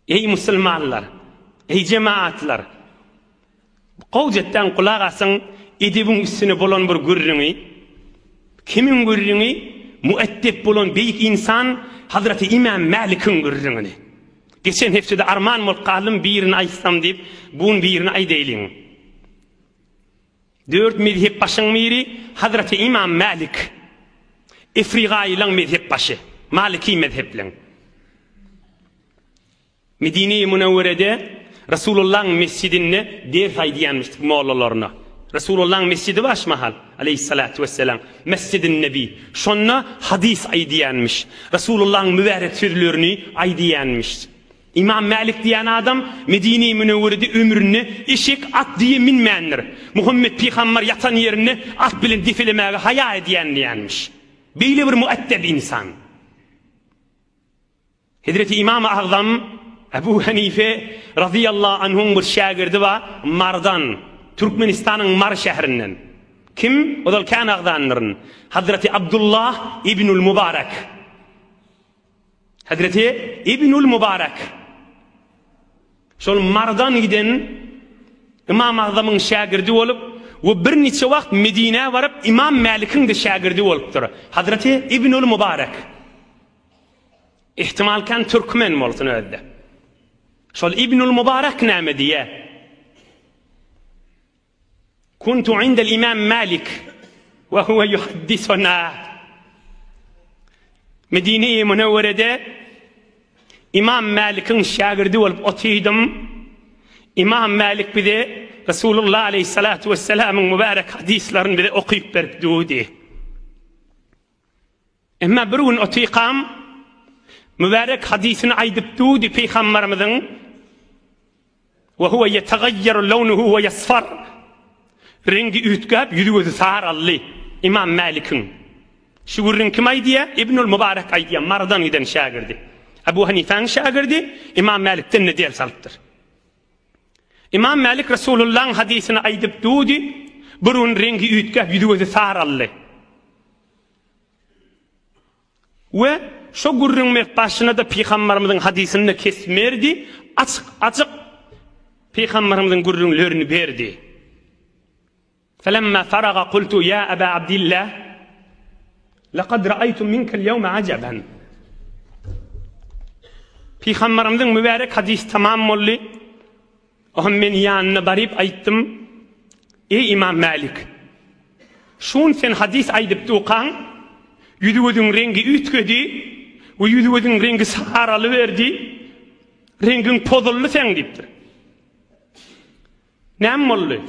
Ey musulmanlar, ey cemaatlar. Qawjetdan kulak asın, edebin üstüne bolan bir gürrüňi. Kimin gürrüňi? Mueddep bolan beýik insan Hazreti İmam Malik'in gürrüňi. Geçen heftede arman molqalym birini aýsam diýip, buň birini aýdaýlyň. 4 mezhep başyň biri Hazreti İmam Malik. Afrigaýyň mezhep başı, Maliki mezhepliň. Medine-i Munawwerede Resulullah'ın mescidine ders aýdýanmışdyk mollalarına. Resulullah'ın mescidi baş mahal aleyhissalatu vesselam. Mescid-i Nebi. Şonna hadis aýdýanmış. Resulullah'ın mübarek sözlerini aýdýanmış. İmam Malik diýen adam Medine-i Munawwerede ömrüni eşek at diye minmändir. Muhammed Peygamber yatan yerini at bilen defilemäge haya edýänmiş. Beýle bir mueddep insan. Hazreti İmam-ı Azam Ebu Hanife radıyallahu anh'un bir şagirdi var, Mardan, Türkmenistan'ın Mar şehrinden. Kim? O da kan ağdanların. Hazreti Abdullah İbnül Mübarek. Hazreti İbnül Mübarek. Şol Mardan giden İmam Azam'ın şagirdi olup, o bir neçe vakt Medine'ye varıp İmam Malik'in de şagirdi olupdur. Hazreti İbnül Mübarek. İhtimalken Türkmen olsun öyle. Şol İbnül Mübarek näme diye? Kuntu indel İmam Malik ve huve yuhaddisuna. Medine-i Munawwerede İmam Malik'in şagirdi olup otuydım. İmam Malik bize Resulullah aleyhissalatu vesselam'ın mübarek hadislerini bize okuyup beripdi. Emma bir gün otuykam mübarek hadisini aýdypdy Peygamberimizin ve huve yetagayyaru lawnuhu ve yasfar rengi ütgäp yüzü sarally İmam Malik'in. Şu gurrun kim aýdýa? İbnül Mübarek aýdýa, Mardan giden şagirdi. Ebu Hanife'nin şagirdi, İmam Malik'ten ne diýer salypdyr. İmam Malik Resulullah'ın hadisini aýdypdy, burun rengi ütgäp yüzü sarally. Ve şu gurrun başına da Peygamberimizin hadisini kesmerdi, açık Peygamberimizin gurrunlaryny berdi. Felemma faraga qultu ya Aba Abdillah laqad ra'aytu minka al-yawma ajaban. Peygamberimizin mübarek hadis tamam boldy. Ohm men ýanyna baryp aýtdym: "Ey İmam Malik, şun sen hadis aýdypdy okan, yüzüňiň rengi ütgedi, o yüzüňiň rengi saraly berdi, rengin pozully sen diýipdir. Näme boldy?